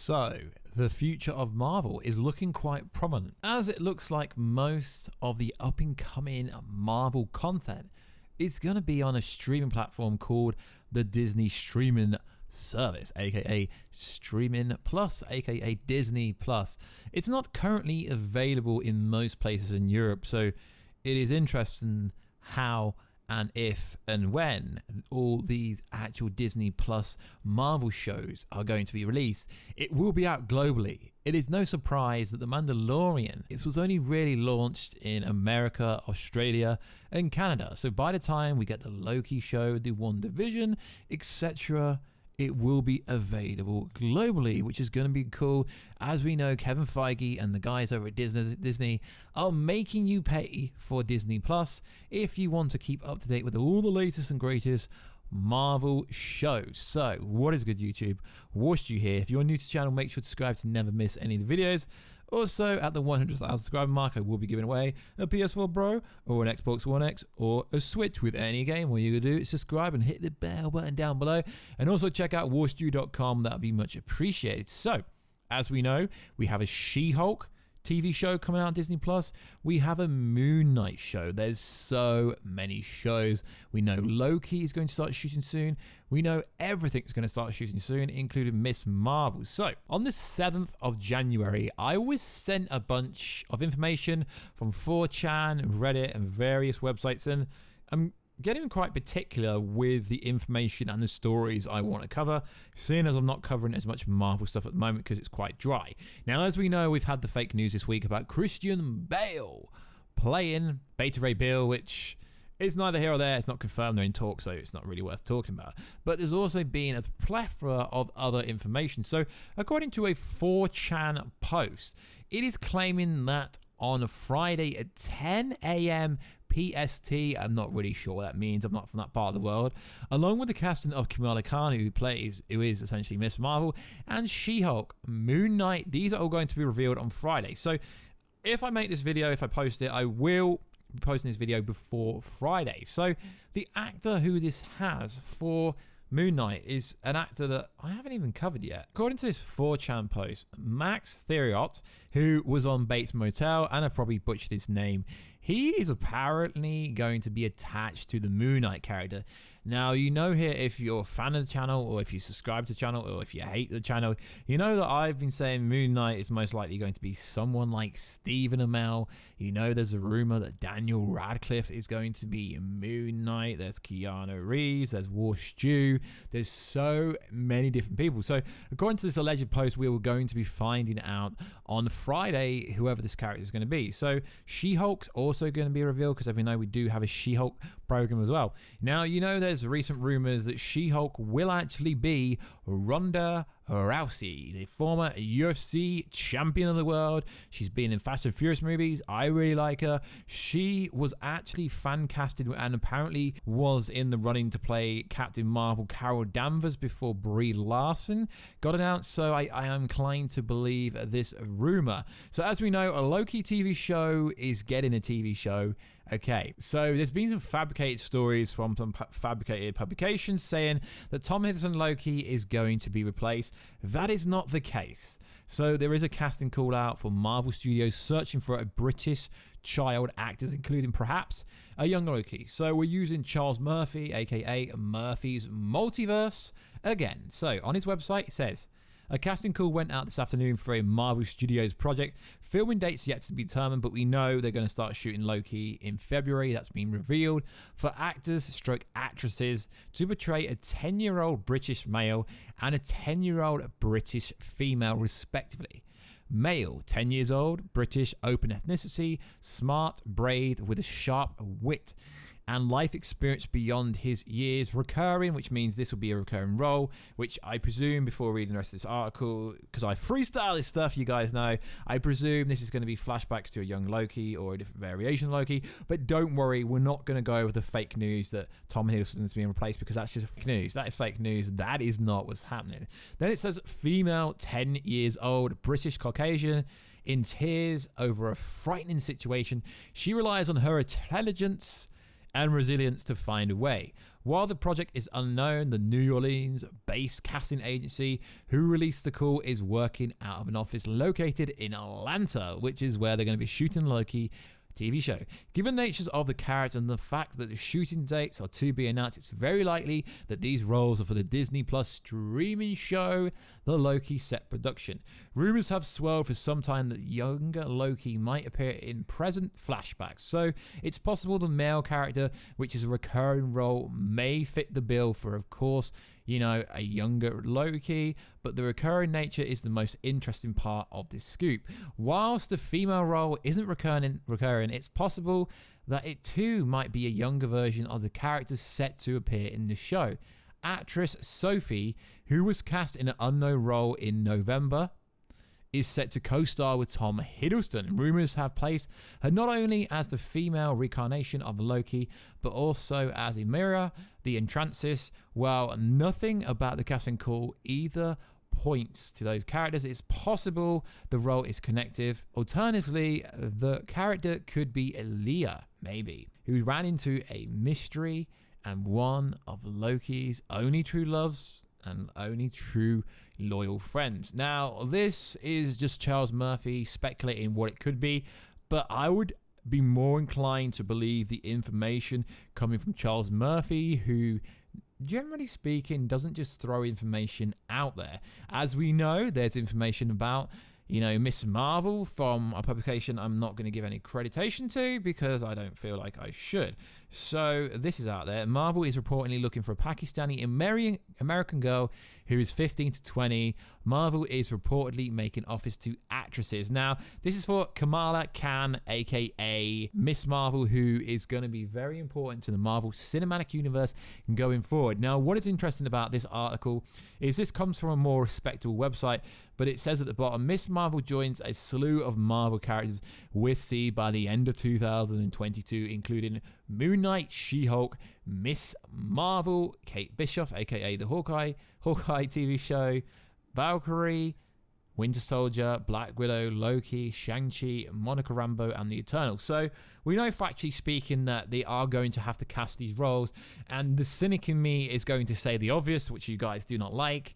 So, the future of Marvel is looking quite prominent, as it looks like most of the up-and-coming Marvel content is going to be on a streaming platform called the Disney Streaming Service, aka Streaming Plus, aka Disney Plus. It's not currently available in most places in Europe, so it is interesting how and if and when all these actual Disney Plus Marvel shows are going to be released. It will be out globally. It is no surprise that The Mandalorian, it was only really launched in America, Australia and Canada. So by the time we get the Loki show, the WandaVision, etc., it will be available globally, which is going to be cool. As we know, Kevin Feige and the guys over at Disney are making you pay for Disney Plus if you want to keep up to date with all the latest and greatest Marvel shows. So what is good, YouTube? Warstu here. If you're new to the channel, make sure to subscribe to never miss any of the videos. Also, at the 100,000 subscriber mark, I will be giving away a PS4 Pro or an Xbox One X or a Switch with any game. All you gotta do is subscribe and hit the bell button down below, and also check out warstu.com. That would be much appreciated. So, as we know, we have a She-Hulk TV show coming out on Disney Plus. We have a Moon Knight show. There's so many shows. We know Loki is going to start shooting soon. We know everything's going to start shooting soon, including Miss Marvel. So on the 7th of January, I was sent a bunch of information from 4chan, Reddit, and various websites, and I'm getting quite particular with the information and the stories I want to cover, seeing as I'm not covering as much Marvel stuff at the moment because it's quite dry. Now, as we know, we've had the fake news this week about Christian Bale playing Beta Ray Bill, which is neither here or there. It's not confirmed. They're in talk, so it's not really worth talking about. But there's also been a plethora of other information. So according to a 4chan post, it is claiming that on Friday at 10 a.m. PST, I'm not really sure what that means, I'm not from that part of the world, along with the casting of Kamala Khan, who is essentially Miss Marvel, and She-Hulk, Moon Knight, these are all going to be revealed on Friday. So if I make this video, if I post it, I will be posting this video before Friday. So the actor who this has for Moon Knight is an actor that I haven't even covered yet. According to this 4chan post, Max Theriot, who was on Bates Motel, and I've probably butchered his name, he is apparently going to be attached to the Moon Knight character. Now, you know here, if you're a fan of the channel, or if you subscribe to the channel, or if you hate the channel, you know that I've been saying Moon Knight is most likely going to be someone like Stephen Amell. You know there's a rumor that Daniel Radcliffe is going to be Moon Knight. There's Keanu Reeves, there's Warstu, there's so many different people. So according to this alleged post, we were going to be finding out on Friday whoever this character is going to be. So She-Hulk's also going to be revealed, because as we know, we do have a She-Hulk program as well. Now, you know there's recent rumors that She-Hulk will actually be Ronda Rousey, the former UFC champion of the world. She's been in Fast and Furious movies. I really like her. She was actually fan casted and apparently was in the running to play Captain Marvel Carol Danvers before Brie Larson got announced. So I am inclined to believe this rumor. So as we know, a Loki TV show is getting a TV show. Okay, so there's been some fabricated stories from some fabricated publications saying that Tom Hiddleston Loki is going to be replaced. That is not the case. So there is a casting call out for Marvel Studios searching for a British child actors, including perhaps a young Loki. So we're using Charles Murphy, aka Murphy's Multiverse again. So on his website it says, a casting call went out this afternoon for a Marvel Studios project. Filming dates yet to be determined, but we know they're going to start shooting Loki in February. That's been revealed, for actors/actresses to portray a 10-year-old British male and a 10-year-old British female, respectively. Male, 10 years old, British, open ethnicity, smart, brave, with a sharp wit and life experience beyond his years. Recurring, which means this will be a recurring role, which I presume, before reading the rest of this article, because I freestyle this stuff, you guys know, I presume this is going to be flashbacks to a young Loki or a different variation of Loki. But don't worry, we're not going to go over the fake news that Tom Hiddleston is being replaced, because that's just fake news. That is fake news. That is not what's happening. Then it says female, 10 years old, British Caucasian, in tears over a frightening situation. She relies on her intelligence and resilience to find a way. While the project is unknown, the New Orleans-based casting agency who released the call is working out of an office located in Atlanta, which is where they're going to be shooting Loki TV show. Given the natures of the character and the fact that the shooting dates are to be announced, it's very likely that these roles are for the Disney Plus streaming show, the Loki set production. Rumors have swirled for some time that younger Loki might appear in present flashbacks, so it's possible the male character, which is a recurring role, may fit the bill for, of course, you know, a younger Loki, but the recurring nature is the most interesting part of this scoop. Whilst the female role isn't recurring, it's possible that it too might be a younger version of the character set to appear in the show. Actress Sophie, who was cast in an unknown role in November, is set to co-star with Tom Hiddleston. Rumors have placed her not only as the female reincarnation of Loki, but also as Amell, the Enchantress. While nothing about the casting call either points to those characters, it's possible the role is connective. Alternatively, the character could be Leah, maybe, who ran into a mystery and one of Loki's only true loves and only true loyal friends. Now, this is just Charles Murphy speculating what it could be, but I would be more inclined to believe the information coming from Charles Murphy, who, generally speaking, doesn't just throw information out there. As we know, there's information about, you know, Miss Marvel from a publication I'm not going to give any creditation to because I don't feel like I should. So this is out there. Marvel is reportedly looking for a Pakistani American girl who is 15 to 20. Marvel is reportedly making offers to actresses. Now, this is for Kamala Khan, aka Miss Marvel, who is going to be very important to the Marvel Cinematic Universe going forward. Now, what is interesting about this article is this comes from a more respectable website, but it says at the bottom, Miss Marvel joins a slew of Marvel characters we'll see by the end of 2022, including MoonKnight, She-Hulk, Miss Marvel, Kate Bishop, aka the Hawkeye TV show, Valkyrie, Winter Soldier, Black Widow, Loki, Shang-Chi, Monica Rambeau, and the Eternals. So we know, factually speaking, that they are going to have to cast these roles, and the cynic in me is going to say the obvious, which you guys do not like.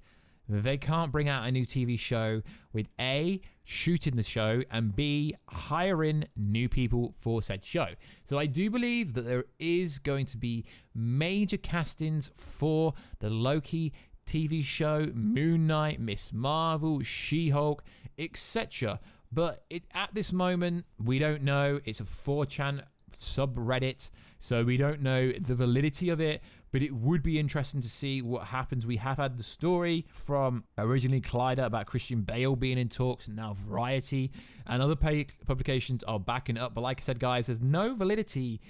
They can't bring out a new TV show with A, shooting the show, and B, hiring new people for said show. So I do believe that there is going to be major castings for the Loki TV show, MoonKnight, Miss Marvel, She-Hulk, etc. But at this moment, we don't know. It's a 4chan subreddit, so we don't know the validity of it, but it would be interesting to see what happens. We have had the story from originally Collider about Christian Bale being in talks, and now Variety and other publications are backing up. But like I said, guys, there's no validity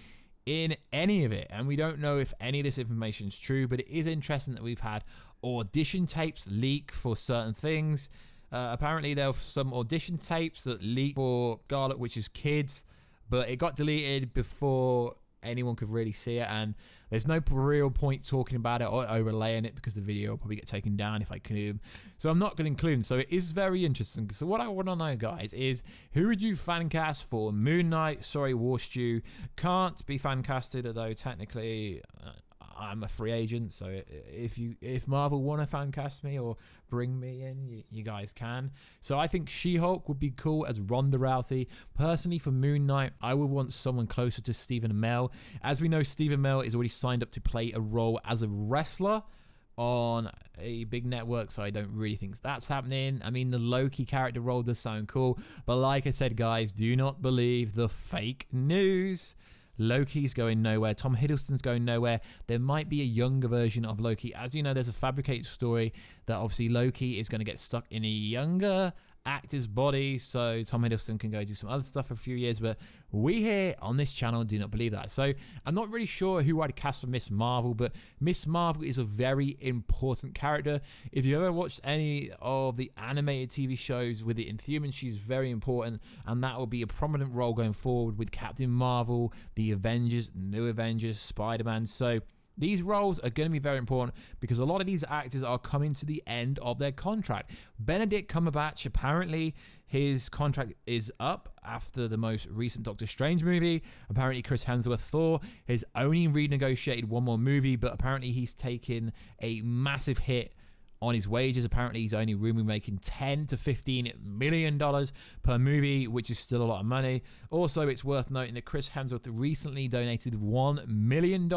in any of it, and we don't know if any of this information is true, but it is interesting that we've had audition tapes leak for certain things. Apparently there were some audition tapes that leaked for Scarlet Witch's kids, but it got deleted before anyone could really see it, and there's no real point talking about it or overlaying it because the video will probably get taken down if I could. So I'm not going to include it. So it is very interesting. So what I want to know, guys, is who would you fan cast for MoonKnight? Sorry, Warstu can't be fan casted, although technically I'm a free agent, so if Marvel want to fan cast me or bring me in, you guys can. So I think She-Hulk would be cool as Ronda Rousey. Personally, for MoonKnight, I would want someone closer to Stephen Amell. As we know, Stephen Amell is already signed up to play a role as a wrestler on a big network, so I don't really think that's happening. I mean, the Loki character role does sound cool, but like I said, guys, do not believe the fake news. Loki's going nowhere. Tom Hiddleston's going nowhere. There might be a younger version of Loki. As you know, there's a fabricated story that obviously Loki is going to get stuck in a younger actor's body, so Tom Hiddleston can go do some other stuff for a few years, but we here on this channel do not believe that. So I'm not really sure who I'd cast for Miss Marvel, but Miss Marvel is a very important character. If you ever watched any of the animated TV shows with the Inhumans, she's very important, and that will be a prominent role going forward with Captain Marvel, the Avengers, New Avengers, Spider-Man. So These roles are going to be very important because a lot of these actors are coming to the end of their contract. Benedict Cumberbatch, apparently his contract is up after the most recent Doctor Strange movie. Apparently Chris Hemsworth, Thor, has only renegotiated one more movie, but apparently he's taken a massive hit on his wages. Apparently he's only rumored making $10 to $15 million per movie, which is still a lot of money. Also, it's worth noting that Chris Hemsworth recently donated $1 million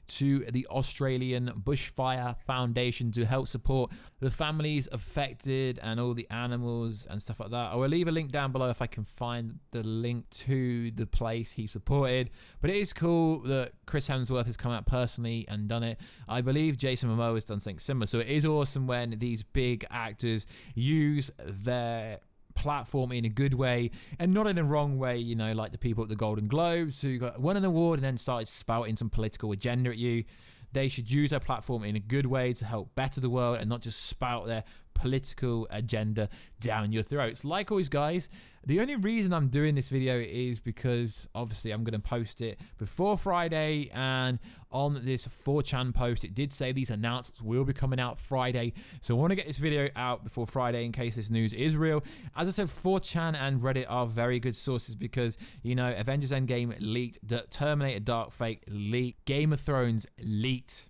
to the Australian Bushfire Foundation to help support the families affected and all the animals and stuff like that. I will leave a link down below if I can find the link to the place he supported. But it is cool that Chris Hemsworth has come out personally and done it. I believe Jason Momoa has done something similar. So it is awesome when these big actors use their platform in a good way and not in a wrong way, you know, like the people at the Golden Globes who won an award and then started spouting some political agenda at you. They should use their platform in a good way to help better the world and not just spout their political agenda down your throats. Like always, guys, the only reason I'm doing this video is because obviously I'm going to post it before Friday, and on this 4chan post it did say these announcements will be coming out Friday, so I want to get this video out before Friday in case this news is real. As I said, 4chan and Reddit are very good sources because, you know, Avengers Endgame leaked, Terminator Dark Fate leaked, Game of Thrones leaked,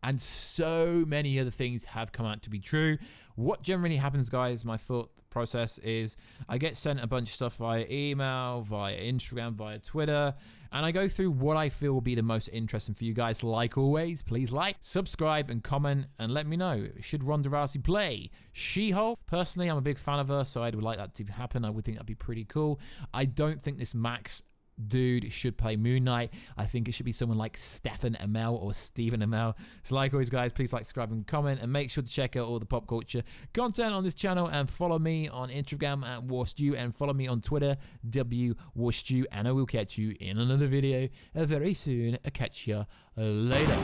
and so many other things have come out to be true. What generally happens, guys, my thought process is I get sent a bunch of stuff via email, via Instagram, via Twitter, and I go through what I feel will be the most interesting for you guys. Like always, please like, subscribe, and comment, and let me know. Should Ronda Rousey play She-Hulk? Personally, I'm a big fan of her, so I would like that to happen. I would think that'd be pretty cool. I don't think this Max dude should play Moon Knight. I think it should be someone like Stephen Amell or Stephen Amell. So like always, guys, please like, subscribe, and comment, and make sure to check out all the pop culture content on this channel, and follow me on Instagram at Warstu, and follow me on Twitter, Warstu, and I will catch you in another video very soon. I'll catch you later.